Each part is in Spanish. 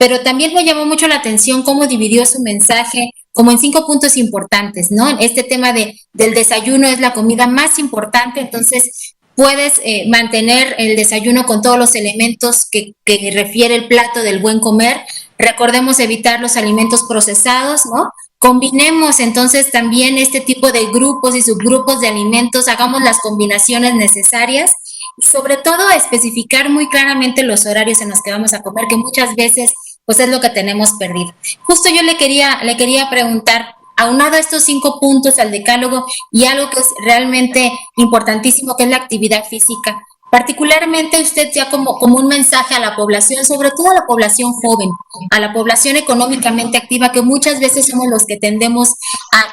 pero también me llamó mucho la atención cómo dividió su mensaje como en 5 puntos importantes, ¿no? Este tema del desayuno es la comida más importante, entonces puedes mantener el desayuno con todos los elementos que refiere el plato del buen comer. Recordemos evitar los alimentos procesados, ¿no? Combinemos entonces también este tipo de grupos y subgrupos de alimentos, hagamos las combinaciones necesarias y sobre todo especificar muy claramente los horarios en los que vamos a comer, que muchas veces pues es lo que tenemos perdido. Justo yo le quería preguntar, aunado a estos 5 puntos al decálogo y algo que es realmente importantísimo, que es la actividad física, particularmente usted ya como un mensaje a la población, sobre todo a la población joven, a la población económicamente activa, que muchas veces somos los que tendemos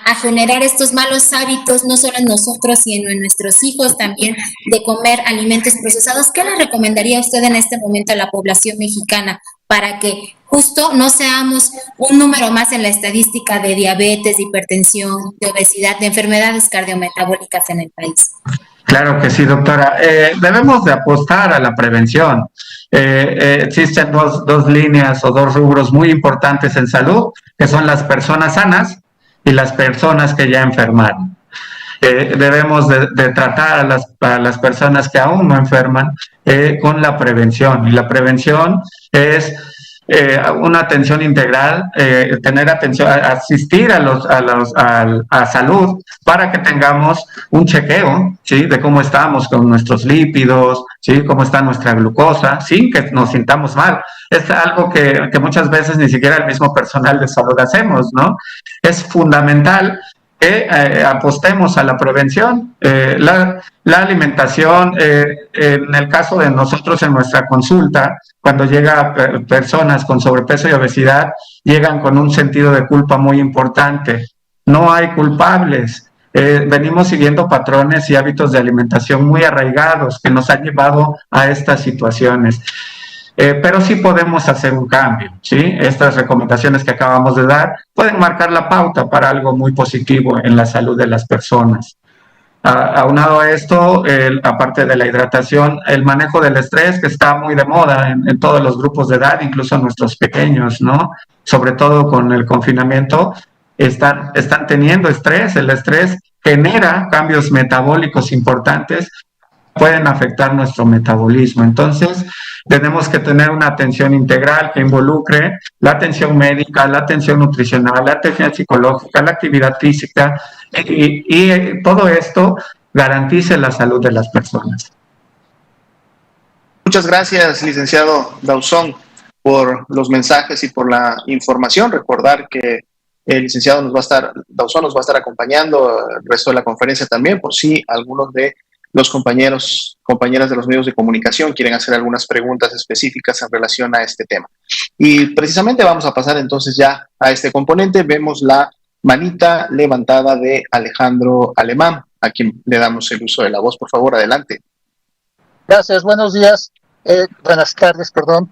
a generar estos malos hábitos, no solo en nosotros, sino en nuestros hijos también, de comer alimentos procesados. ¿Qué le recomendaría usted en este momento a la población mexicana para que justo no seamos un número más en la estadística de diabetes, de hipertensión, de obesidad, de enfermedades cardiometabólicas en el país? Claro que sí, doctora. Debemos de apostar a la prevención. Existen dos líneas o 2 rubros muy importantes en salud, que son las personas sanas y las personas que ya enfermaron. Debemos de tratar a las personas que aún no enferman con la prevención. Y la prevención es una atención integral, tener atención, asistir a salud para que tengamos un chequeo, ¿sí? De cómo estamos con nuestros lípidos, ¿sí? Cómo está nuestra glucosa, sin que nos sintamos mal. Es algo que muchas veces ni siquiera el mismo personal de salud hacemos, ¿no? Es fundamental que apostemos a la prevención. La alimentación, en el caso de nosotros en nuestra consulta, cuando llega personas con sobrepeso y obesidad, llegan con un sentido de culpa muy importante. No hay culpables. Venimos siguiendo patrones y hábitos de alimentación muy arraigados que nos han llevado a estas situaciones. Pero sí podemos hacer un cambio, ¿sí? Estas recomendaciones que acabamos de dar pueden marcar la pauta para algo muy positivo en la salud de las personas. Aunado a esto, aparte de la hidratación, el manejo del estrés, que está muy de moda en todos los grupos de edad, incluso nuestros pequeños, ¿no? Sobre todo con el confinamiento, están teniendo estrés. El estrés genera cambios metabólicos importantes, pueden afectar nuestro metabolismo. Entonces, tenemos que tener una atención integral que involucre la atención médica, la atención nutricional, la atención psicológica, la actividad física, y todo esto garantice la salud de las personas. Muchas gracias, licenciado Dauzón, por los mensajes y por la información. Recordar que el licenciado Dauzón nos va a estar acompañando el resto de la conferencia también, por si algunos de los compañeras de los medios de comunicación quieren hacer algunas preguntas específicas en relación a este tema. Y precisamente vamos a pasar entonces ya a este componente. Vemos la manita levantada de Alejandro Alemán, a quien le damos el uso de la voz. Por favor, adelante. Gracias, buenos días, buenas tardes, perdón.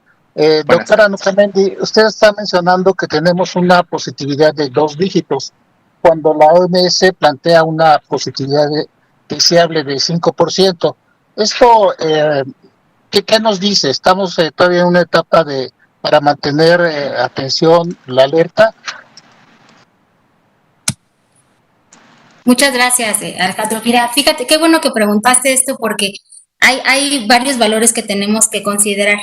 Doctora Nucamendi, usted está mencionando que tenemos una positividad de 2 dígitos, cuando la OMS plantea una positividad deseable de 5%. Esto, ¿qué nos dice? ¿Estamos todavía en una etapa para mantener atención, la alerta? Muchas gracias, Alejandro. Mira, fíjate, qué bueno que preguntaste esto porque hay varios valores que tenemos que considerar.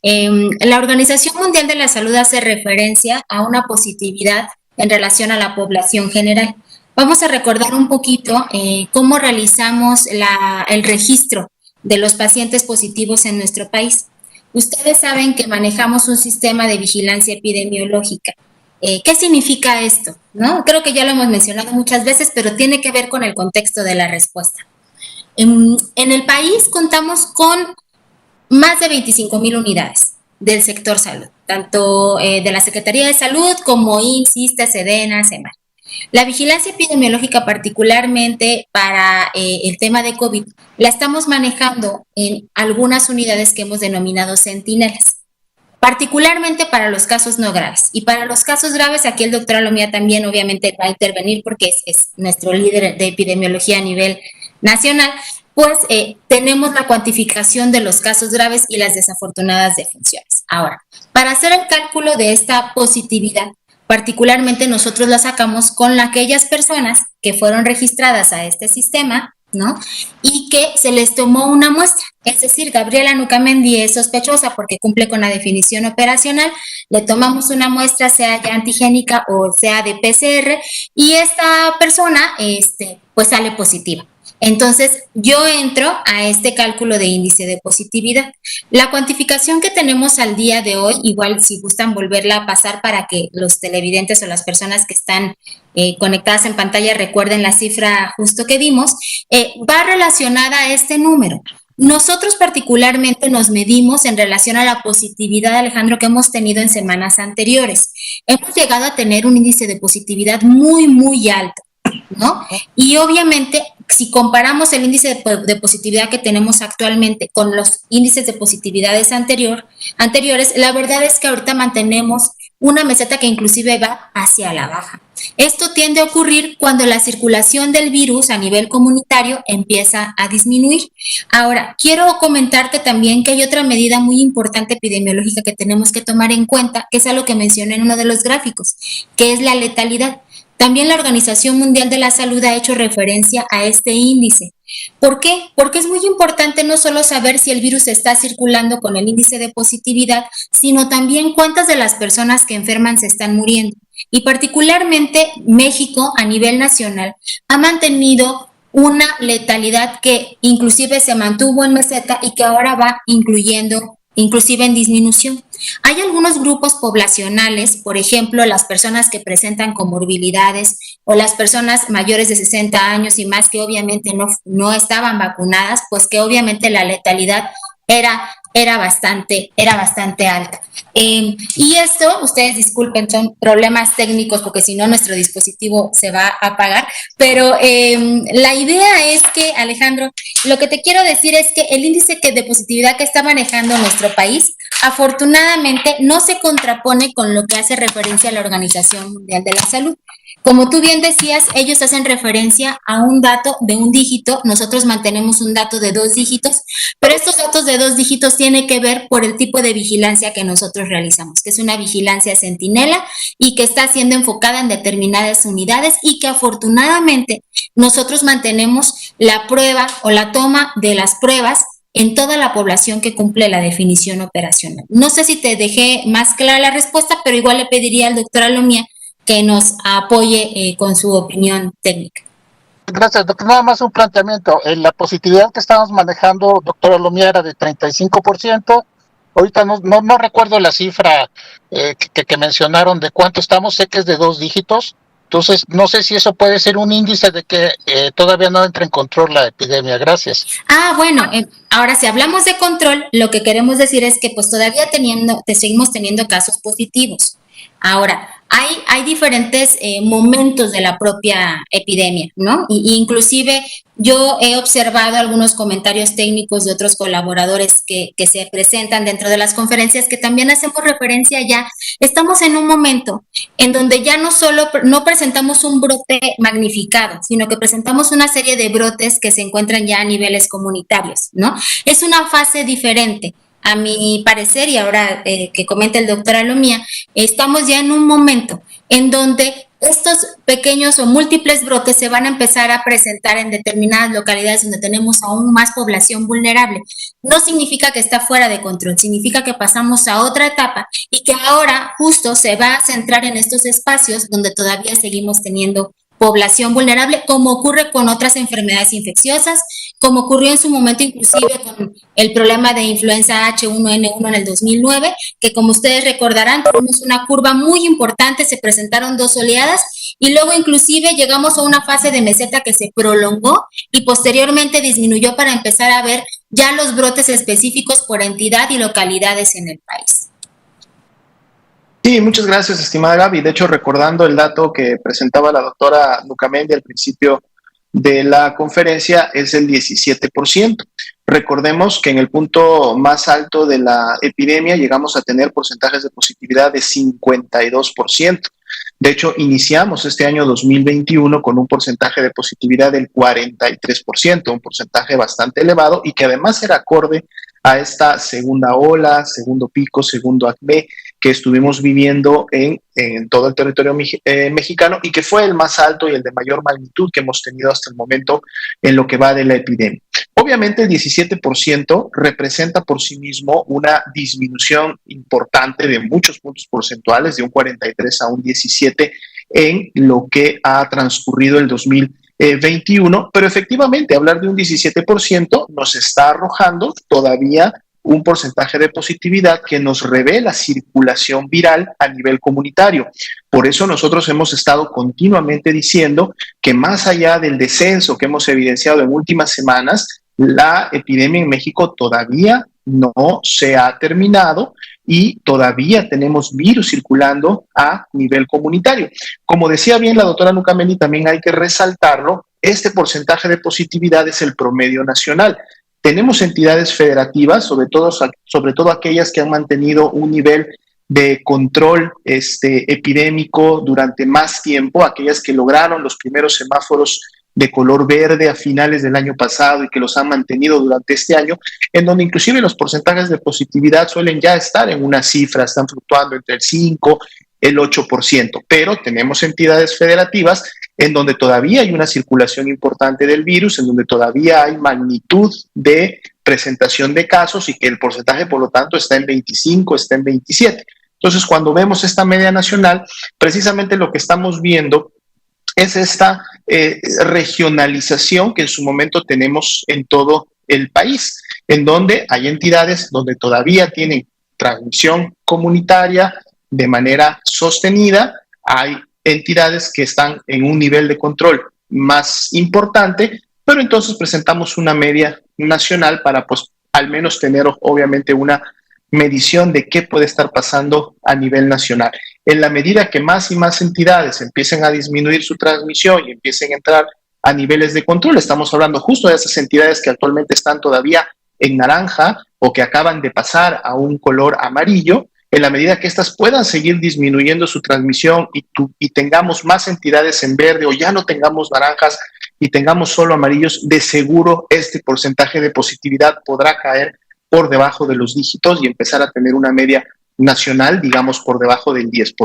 La Organización Mundial de la Salud hace referencia a una positividad en relación a la población general. Vamos a recordar un poquito cómo realizamos el registro de los pacientes positivos en nuestro país. Ustedes saben que manejamos un sistema de vigilancia epidemiológica. ¿Qué significa esto? ¿No? Creo que ya lo hemos mencionado muchas veces, pero tiene que ver con el contexto de la respuesta. En el país contamos con más de 25,000 unidades del sector salud, tanto de la Secretaría de Salud como IMSS, ISSSTE, SEDENA, SEMAR. La vigilancia epidemiológica, particularmente para el tema de COVID, la estamos manejando en algunas unidades que hemos denominado centinelas, particularmente para los casos no graves. Y para los casos graves, aquí el doctor Alomía también obviamente va a intervenir porque es nuestro líder de epidemiología a nivel nacional, pues tenemos la cuantificación de los casos graves y las desafortunadas defunciones. Ahora, para hacer el cálculo de esta positividad, particularmente nosotros la sacamos con aquellas personas que fueron registradas a este sistema, ¿no? Y que se les tomó una muestra. Es decir, Gabriela Nucamendi es sospechosa porque cumple con la definición operacional, le tomamos una muestra, sea ya antigénica o sea de PCR, y esta persona, pues sale positiva. Entonces, yo entro a este cálculo de índice de positividad. La cuantificación que tenemos al día de hoy, igual si gustan volverla a pasar para que los televidentes o las personas que están conectadas en pantalla recuerden la cifra justo que dimos, va relacionada a este número. Nosotros particularmente nos medimos en relación a la positividad, Alejandro, que hemos tenido en semanas anteriores. Hemos llegado a tener un índice de positividad muy, muy alto, ¿no? Y obviamente, si comparamos el índice de positividad que tenemos actualmente con los índices de positividades anteriores, la verdad es que ahorita mantenemos una meseta que inclusive va hacia la baja. Esto tiende a ocurrir cuando la circulación del virus a nivel comunitario empieza a disminuir. Ahora, quiero comentarte también que hay otra medida muy importante epidemiológica que tenemos que tomar en cuenta, que es algo que mencioné en uno de los gráficos, que es la letalidad. También la Organización Mundial de la Salud ha hecho referencia a este índice. ¿Por qué? Porque es muy importante no solo saber si el virus está circulando con el índice de positividad, sino también cuántas de las personas que enferman se están muriendo. Y particularmente México, a nivel nacional, ha mantenido una letalidad que inclusive se mantuvo en meseta y que ahora va inclusive en disminución. Hay algunos grupos poblacionales, por ejemplo, las personas que presentan comorbilidades o las personas mayores de 60 años y más que obviamente no estaban vacunadas, pues que obviamente la letalidad era bastante alta. Y esto, ustedes disculpen, son problemas técnicos porque si no nuestro dispositivo se va a apagar, pero la idea es que, Alejandro, lo que te quiero decir es que el índice de positividad que está manejando nuestro país, afortunadamente, no se contrapone con lo que hace referencia a la Organización Mundial de la Salud. Como tú bien decías, ellos hacen referencia a un dato de un dígito, nosotros mantenemos un dato de 2 dígitos, pero estos datos de 2 dígitos tienen que ver por el tipo de vigilancia que nosotros realizamos, que es una vigilancia centinela y que está siendo enfocada en determinadas unidades y que afortunadamente nosotros mantenemos la prueba o la toma de las pruebas en toda la población que cumple la definición operacional. No sé si te dejé más clara la respuesta, pero igual le pediría al doctor Alomía que nos apoye con su opinión técnica. Gracias, doctor. Nada más un planteamiento. La positividad que estamos manejando, doctora Alomía, era de 35%. Ahorita no recuerdo la cifra que mencionaron de cuánto estamos. Sé que es de 2 dígitos. Entonces, no sé si eso puede ser un índice de que todavía no entra en control la epidemia. Gracias. Bueno, ahora si hablamos de control, lo que queremos decir es que pues todavía seguimos teniendo casos positivos. Ahora, hay diferentes momentos de la propia epidemia, ¿no? Y inclusive yo he observado algunos comentarios técnicos de otros colaboradores que se presentan dentro de las conferencias que también hacemos referencia ya. Estamos en un momento en donde ya no presentamos un brote magnificado, sino que presentamos una serie de brotes que se encuentran ya a niveles comunitarios, ¿no? Es una fase diferente. A mi parecer, y ahora que comenta el doctor Alomía, estamos ya en un momento en donde estos pequeños o múltiples brotes se van a empezar a presentar en determinadas localidades donde tenemos aún más población vulnerable. No significa que está fuera de control, significa que pasamos a otra etapa y que ahora justo se va a centrar en estos espacios donde todavía seguimos teniendo población vulnerable, como ocurre con otras enfermedades infecciosas, como ocurrió en su momento inclusive con el problema de influenza H1N1 en el 2009, que como ustedes recordarán, tuvimos una curva muy importante, se presentaron 2 oleadas y luego inclusive llegamos a una fase de meseta que se prolongó y posteriormente disminuyó para empezar a ver ya los brotes específicos por entidad y localidades en el país. Sí, muchas gracias, estimada Gaby. De hecho, recordando el dato que presentaba la doctora Nucamendi al principio de la conferencia, es el 17%. Recordemos que en el punto más alto de la epidemia llegamos a tener porcentajes de positividad de 52%. De hecho, iniciamos este año 2021 con un porcentaje de positividad del 43%, un porcentaje bastante elevado y que además era acorde a esta segunda ola, segundo pico, segundo acme que estuvimos viviendo en todo el territorio mexicano y que fue el más alto y el de mayor magnitud que hemos tenido hasta el momento en lo que va de la epidemia. Obviamente el 17% representa por sí mismo una disminución importante de muchos puntos porcentuales, de un 43 a un 17 en lo que ha transcurrido el 2021, pero efectivamente hablar de un 17% nos está arrojando todavía un porcentaje de positividad que nos revela circulación viral a nivel comunitario. Por eso nosotros hemos estado continuamente diciendo que más allá del descenso que hemos evidenciado en últimas semanas, la epidemia en México todavía no se ha terminado y todavía tenemos virus circulando a nivel comunitario. Como decía bien la doctora Nucamendi, también hay que resaltarlo, este porcentaje de positividad es el promedio nacional. Tenemos entidades federativas, sobre todo aquellas que han mantenido un nivel de control epidémico durante más tiempo, aquellas que lograron los primeros semáforos de color verde a finales del año pasado y que los han mantenido durante este año, en donde inclusive los porcentajes de positividad suelen ya estar en una cifra, están fluctuando entre el 5, el 8%, pero tenemos entidades federativas en donde todavía hay una circulación importante del virus, en donde todavía hay magnitud de presentación de casos y que el porcentaje, por lo tanto, está en 25, está en 27. Entonces, cuando vemos esta media nacional, precisamente lo que estamos viendo es esta regionalización que en su momento tenemos en todo el país, en donde hay entidades donde todavía tienen transmisión comunitaria de manera sostenida, hay entidades que están en un nivel de control más importante, pero entonces presentamos una media nacional para pues al menos tener obviamente una medición de qué puede estar pasando a nivel nacional. En la medida que más y más entidades empiecen a disminuir su transmisión y empiecen a entrar a niveles de control, estamos hablando justo de esas entidades que actualmente están todavía en naranja o que acaban de pasar a un color amarillo, en la medida que estas puedan seguir disminuyendo su transmisión y tengamos más entidades en verde o ya no tengamos naranjas y tengamos solo amarillos, de seguro este porcentaje de positividad podrá caer por debajo de los dígitos y empezar a tener una media nacional, digamos, por debajo del 10%.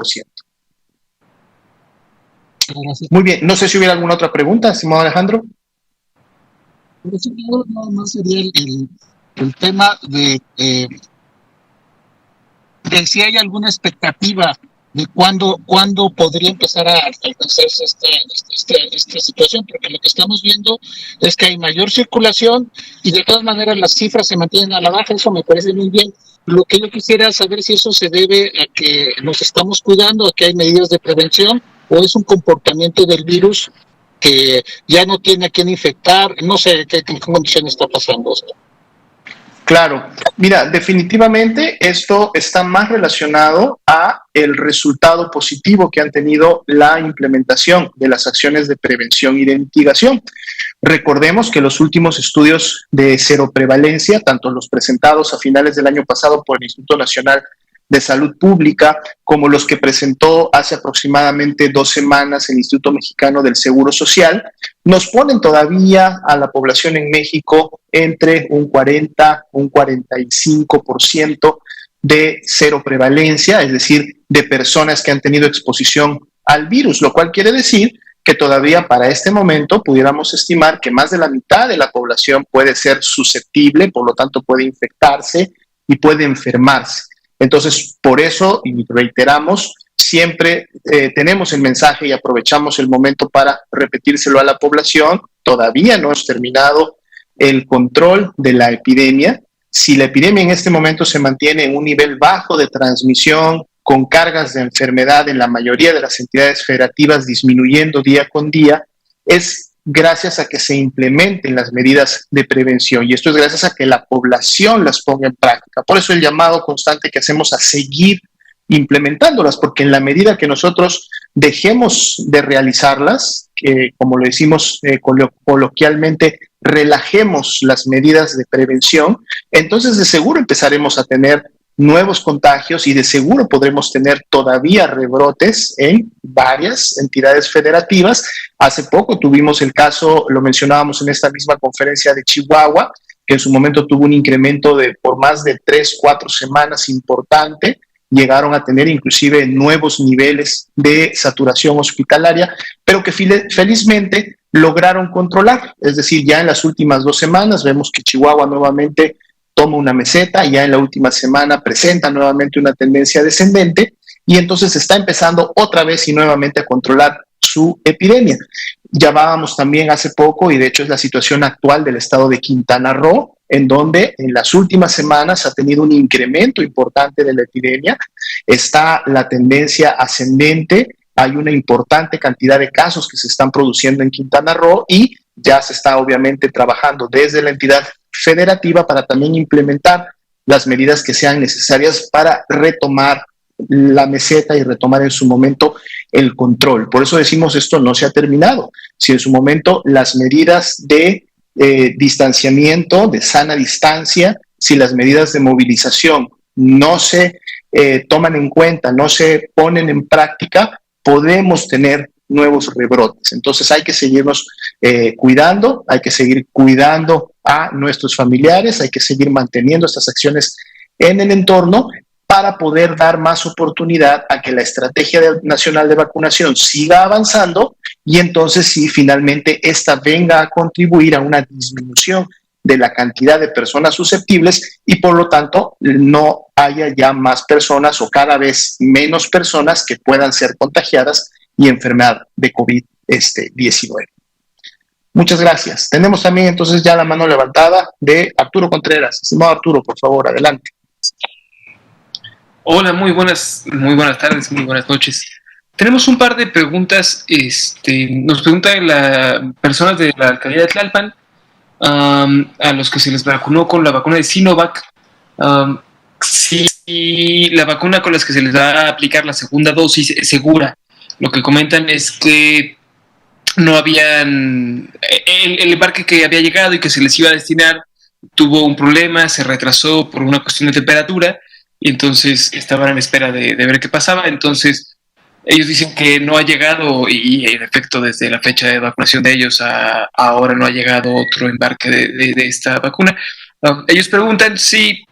Gracias. Muy bien, no sé si hubiera alguna otra pregunta, estimado Alejandro. Nada más sería el tema de si hay alguna expectativa de cuándo podría empezar a alcanzarse esta situación, porque lo que estamos viendo es que hay mayor circulación y de todas maneras las cifras se mantienen a la baja, eso me parece muy bien. Lo que yo quisiera saber si eso se debe a que nos estamos cuidando, a que hay medidas de prevención, o es un comportamiento del virus que ya no tiene a quién infectar, no sé qué condición está pasando esto. Claro, mira, definitivamente esto está más relacionado a el resultado positivo que han tenido la implementación de las acciones de prevención y de mitigación. Recordemos que los últimos estudios de seroprevalencia, tanto los presentados a finales del año pasado por el Instituto Nacional de Salud Pública, como los que presentó hace aproximadamente 2 semanas el Instituto Mexicano del Seguro Social, nos ponen todavía a la población en México entre un 40, un 45% de seroprevalencia, es decir, de personas que han tenido exposición al virus, lo cual quiere decir que todavía para este momento pudiéramos estimar que más de la mitad de la población puede ser susceptible, por lo tanto puede infectarse y puede enfermarse. Entonces, por eso, y reiteramos, siempre tenemos el mensaje y aprovechamos el momento para repetírselo a la población. Todavía no hemos terminado el control de la epidemia. Si la epidemia en este momento se mantiene en un nivel bajo de transmisión, con cargas de enfermedad en la mayoría de las entidades federativas disminuyendo día con día, es gracias a que se implementen las medidas de prevención, y esto es gracias a que la población las ponga en práctica. Por eso el llamado constante que hacemos a seguir implementándolas, porque en la medida que nosotros dejemos de realizarlas, que como lo decimos coloquialmente, relajemos las medidas de prevención, entonces de seguro empezaremos a tener nuevos contagios y de seguro podremos tener todavía rebrotes en varias entidades federativas. Hace poco tuvimos el caso, lo mencionábamos en esta misma conferencia, de Chihuahua, que en su momento tuvo un incremento de por más de 3-4 semanas importante, llegaron a tener inclusive nuevos niveles de saturación hospitalaria, pero que felizmente lograron controlar. Es decir, ya en las últimas 2 semanas vemos que Chihuahua nuevamente toma una meseta, ya en la última semana presenta nuevamente una tendencia descendente y entonces está empezando otra vez y nuevamente a controlar su epidemia. Llamábamos también hace poco, y de hecho es la situación actual del estado de Quintana Roo, en donde en las últimas semanas ha tenido un incremento importante de la epidemia, está la tendencia ascendente, hay una importante cantidad de casos que se están produciendo en Quintana Roo y ya se está obviamente trabajando desde la entidad federativa para también implementar las medidas que sean necesarias para retomar la meseta y retomar en su momento el control. Por eso decimos esto no se ha terminado. Si en su momento las medidas de distanciamiento, de sana distancia, si las medidas de movilización no se toman en cuenta, no se ponen en práctica, podemos tener nuevos rebrotes. Entonces hay que seguirnos cuidando, hay que seguir cuidando a nuestros familiares, hay que seguir manteniendo estas acciones en el entorno para poder dar más oportunidad a que la estrategia nacional de vacunación siga avanzando y entonces sí, finalmente esta venga a contribuir a una disminución de la cantidad de personas susceptibles y por lo tanto no haya ya más personas o cada vez menos personas que puedan ser contagiadas y enfermar de COVID-19. Muchas gracias. Tenemos también entonces ya la mano levantada de Arturo Contreras. Estimado Arturo, por favor, adelante. Hola, muy buenas tardes, muy buenas noches. Tenemos un par de preguntas. Nos preguntan las personas de la alcaldía de Tlalpan, a los que se les vacunó con la vacuna de Sinovac, si la vacuna con las que se les va a aplicar la segunda dosis es segura. Lo que comentan es que no habían... El embarque que había llegado y que se les iba a destinar tuvo un problema, se retrasó por una cuestión de temperatura y entonces estaban en espera de ver qué pasaba. Entonces ellos dicen que no ha llegado y en efecto desde la fecha de vacunación de ellos a ahora no ha llegado otro embarque de esta vacuna. Ellos preguntan si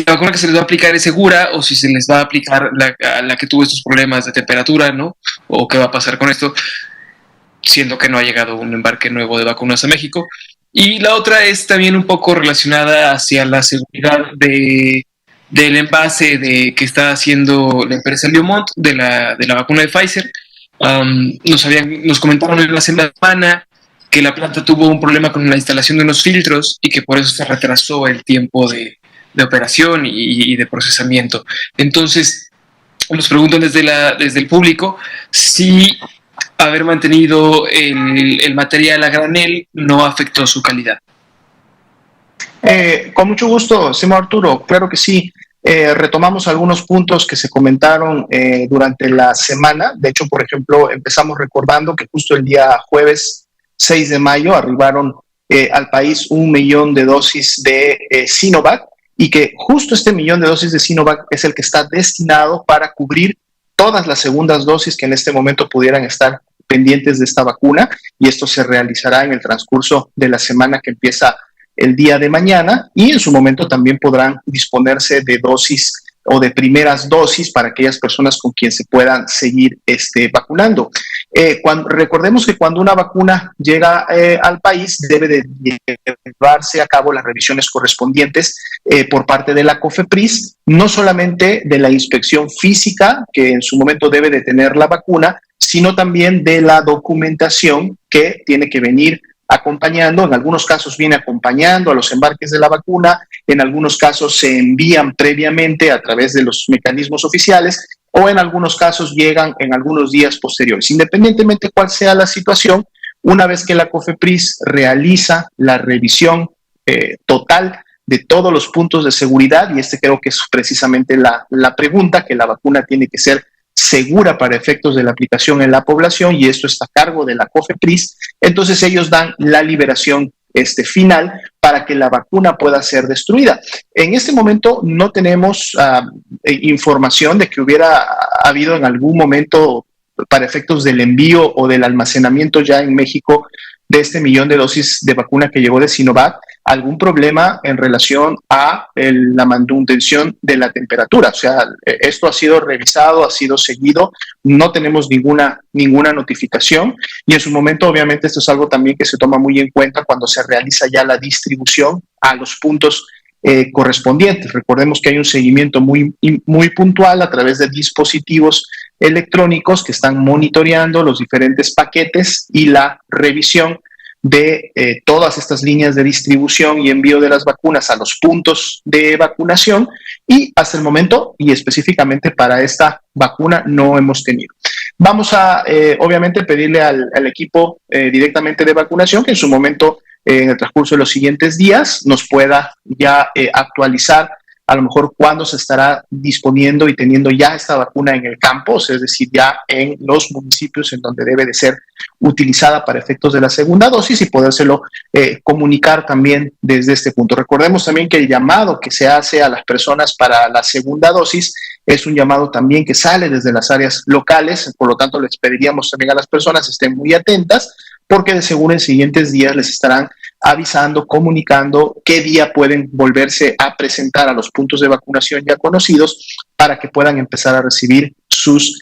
la vacuna que se les va a aplicar es segura o si se les va a aplicar la que tuvo estos problemas de temperatura, ¿no? O qué va a pasar con esto, siendo que no ha llegado un embarque nuevo de vacunas a México. Y la otra es también un poco relacionada hacia la seguridad del envase que está haciendo la empresa Liomont de la vacuna de Pfizer. Nos comentaron en la semana que la planta tuvo un problema con la instalación de unos filtros y que por eso se retrasó el tiempo de operación y de procesamiento. Entonces, nos preguntan desde el público si haber mantenido el material a granel no afectó su calidad. Con mucho gusto, estimado Arturo, claro que sí. Retomamos algunos puntos que se comentaron durante la semana. De hecho, por ejemplo, empezamos recordando que justo el día jueves 6 de mayo arribaron al país 1 millón de dosis de Sinovac y que justo este 1 millón de dosis de Sinovac es el que está destinado para cubrir todas las segundas dosis que en este momento pudieran estar pendientes de esta vacuna y esto se realizará en el transcurso de la semana que empieza el día de mañana y en su momento también podrán disponerse de dosis o de primeras dosis para aquellas personas con quien se puedan seguir vacunando. Recordemos que cuando una vacuna llega al país debe de llevarse a cabo las revisiones correspondientes por parte de la COFEPRIS, no solamente de la inspección física que en su momento debe de tener la vacuna, sino también de la documentación que tiene que venir acompañando. En algunos casos viene acompañando a los embarques de la vacuna, en algunos casos se envían previamente a través de los mecanismos oficiales o en algunos casos llegan en algunos días posteriores. Independientemente cuál sea la situación, una vez que la COFEPRIS realiza la revisión total de todos los puntos de seguridad, y creo que es precisamente la pregunta, que la vacuna tiene que ser segura para efectos de la aplicación en la población y esto está a cargo de la COFEPRIS, entonces ellos dan la liberación final para que la vacuna pueda ser destruida. En este momento no tenemos información de que hubiera habido en algún momento para efectos del envío o del almacenamiento ya en México de este 1.000.000 de dosis de vacuna que llegó de Sinovac algún problema en relación a la manutención de la temperatura. O sea, esto ha sido revisado, ha sido seguido, no tenemos ninguna notificación, y en su momento obviamente esto es algo también que se toma muy en cuenta cuando se realiza ya la distribución a los puntos correspondientes. Recordemos que hay un seguimiento muy puntual a través de dispositivos electrónicos que están monitoreando los diferentes paquetes y la revisión de todas estas líneas de distribución y envío de las vacunas a los puntos de vacunación, y hasta el momento, y específicamente para esta vacuna, no hemos tenido. Vamos a, obviamente, pedirle al equipo directamente de vacunación que en su momento, en el transcurso de los siguientes días, nos pueda ya actualizar a lo mejor cuándo se estará disponiendo y teniendo ya esta vacuna en el campo, es decir, ya en los municipios en donde debe de ser utilizada para efectos de la segunda dosis, y podérselo comunicar también desde este punto. Recordemos también que el llamado que se hace a las personas para la segunda dosis es un llamado también que sale desde las áreas locales, por lo tanto les pediríamos también a las personas estén muy atentas, porque de seguro en siguientes días les estarán avisando, comunicando qué día pueden volverse a presentar a los puntos de vacunación ya conocidos para que puedan empezar a recibir sus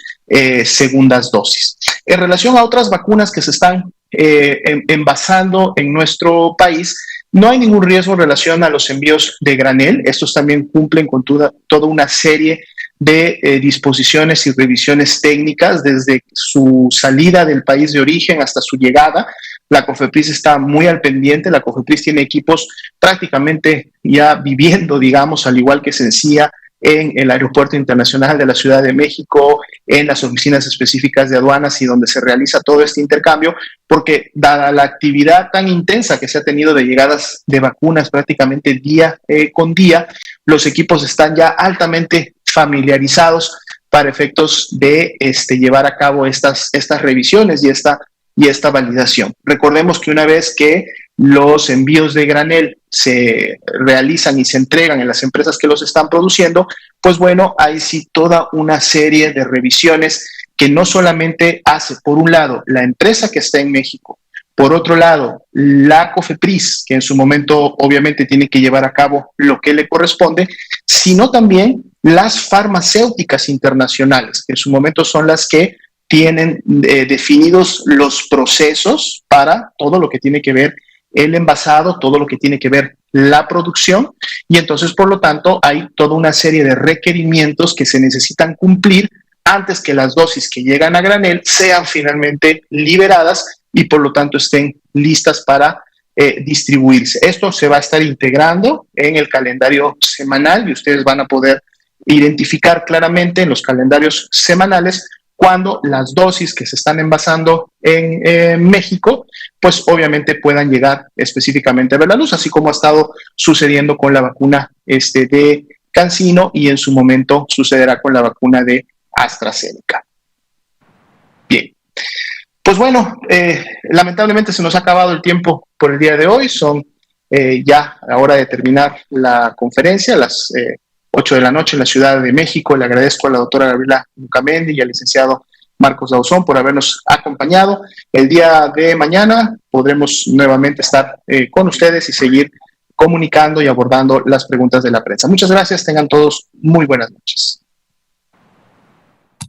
segundas dosis. En relación a otras vacunas que se están envasando en nuestro país, no hay ningún riesgo en relación a los envíos de granel. Estos también cumplen con toda una serie de disposiciones y revisiones técnicas desde su salida del país de origen hasta su llegada. La COFEPRIS está muy al pendiente. La COFEPRIS tiene equipos prácticamente ya viviendo, digamos, al igual que Sencilla, en el Aeropuerto Internacional de la Ciudad de México, en las oficinas específicas de aduanas, y donde se realiza todo este intercambio, porque dada la actividad tan intensa que se ha tenido de llegadas de vacunas prácticamente día con día, los equipos están ya altamente familiarizados para efectos de llevar a cabo estas revisiones y esta validación. Recordemos que una vez que los envíos de granel se realizan y se entregan en las empresas que los están produciendo, pues bueno, hay sí toda una serie de revisiones que no solamente hace, por un lado, la empresa que está en México, por otro lado, la COFEPRIS, que en su momento obviamente tiene que llevar a cabo lo que le corresponde, sino también las farmacéuticas internacionales, que en su momento son las que tienen definidos los procesos para todo lo que tiene que ver el envasado, todo lo que tiene que ver la producción, y entonces, por lo tanto, hay toda una serie de requerimientos que se necesitan cumplir antes que las dosis que llegan a granel sean finalmente liberadas y, por lo tanto, estén listas para distribuirse. Esto se va a estar integrando en el calendario semanal, y ustedes van a poder identificar claramente en los calendarios semanales cuando las dosis que se están envasando en México, pues obviamente puedan llegar específicamente a ver la luz, así como ha estado sucediendo con la vacuna de CanSino, y en su momento sucederá con la vacuna de AstraZeneca. Bien, pues bueno, lamentablemente se nos ha acabado el tiempo por el día de hoy. Son ya a hora de terminar la conferencia, las 8 de la noche en la Ciudad de México. Le agradezco a la doctora Gabriela Nucamendi y al licenciado Marcos Dauzón por habernos acompañado. El día de mañana podremos nuevamente estar con ustedes y seguir comunicando y abordando las preguntas de la prensa. Muchas gracias, tengan todos muy buenas noches.